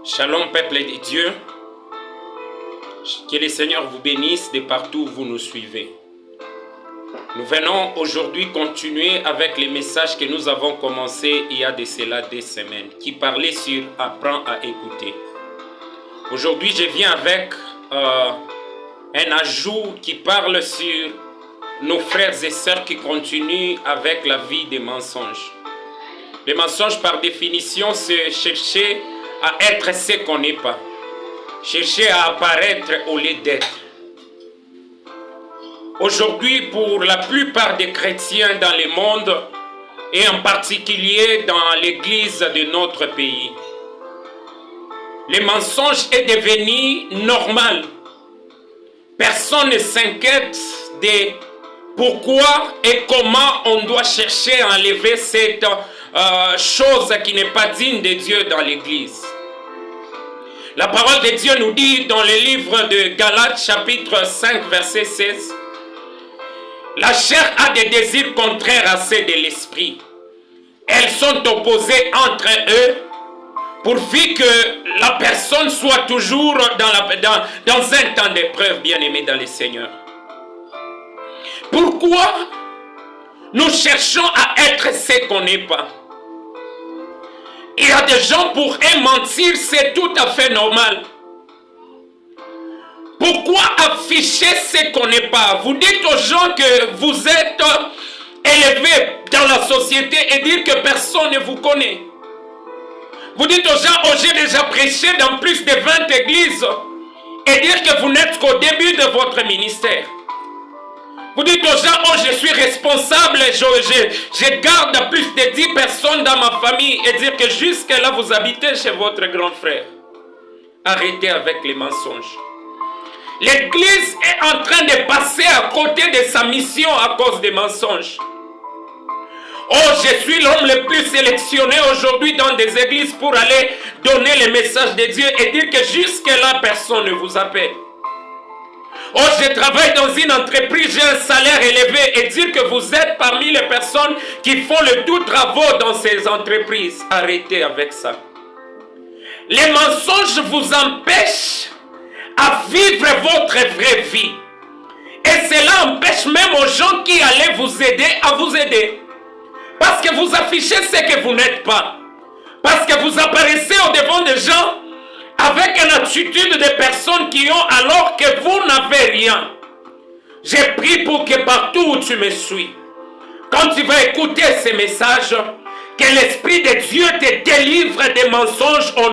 Shalom peuple de Dieu, que le Seigneur vous bénisse de partout où vous nous suivez. Nous venons aujourd'hui continuer avec les messages que nous avons commencé il y a de cela 2 semaines, qui parlaient sur « Apprends à écouter ». Aujourd'hui, je viens avec un ajout qui parle sur nos frères et sœurs qui continuent avec la vie des mensonges. Les mensonges, par définition, c'est chercher à être ce qu'on n'est pas. Chercher à apparaître au lieu d'être. Aujourd'hui, pour la plupart des chrétiens dans le monde, et en particulier dans l'église de notre pays, le mensonge est devenu normal. Personne ne s'inquiète de pourquoi et comment on doit chercher à enlever cette chose qui n'est pas digne de Dieu dans l'église. La parole de Dieu nous dit dans le livre de Galates chapitre 5 verset 16, la chair a des désirs contraires à ceux de l'esprit. Elles sont opposées entre eux pourvu que la personne soit toujours dans un temps d'épreuve, bien-aimé dans le Seigneur. Pourquoi nous cherchons à être ce qu'on n'est pas? Il y a des gens, pour eux, mentir, c'est tout à fait normal. Pourquoi afficher ce qu'on n'est pas? Vous dites aux gens que vous êtes élevés dans la société et dire que personne ne vous connaît. Vous dites aux gens, oh, j'ai déjà prêché dans plus de 20 églises et dire que vous n'êtes qu'au début de votre ministère. Vous dites aux gens, oh, je suis responsable, je garde plus de 10 personnes dans ma famille et dire que jusque-là, vous habitez chez votre grand frère. Arrêtez avec les mensonges. L'église est en train de passer à côté de sa mission à cause des mensonges. Oh, je suis l'homme le plus sélectionné aujourd'hui dans des églises pour aller donner le message de Dieu et dire que jusque-là, personne ne vous appelle. Oh, je travaille dans une entreprise, j'ai un salaire élevé et dire que vous êtes parmi les personnes qui font le tout travaux dans ces entreprises. Arrêtez avec ça. Les mensonges vous empêchent à vivre votre vraie vie. Et cela empêche même aux gens qui allaient vous aider à vous aider. Parce que vous affichez ce que vous n'êtes pas. Parce que vous apparaissez au devant des gens avec une attitude de personnes qui ont alors que vous n'avez rien. J'ai prié pour que partout où tu me suis, quand tu vas écouter ces messages, que l'Esprit de Dieu te délivre des mensonges au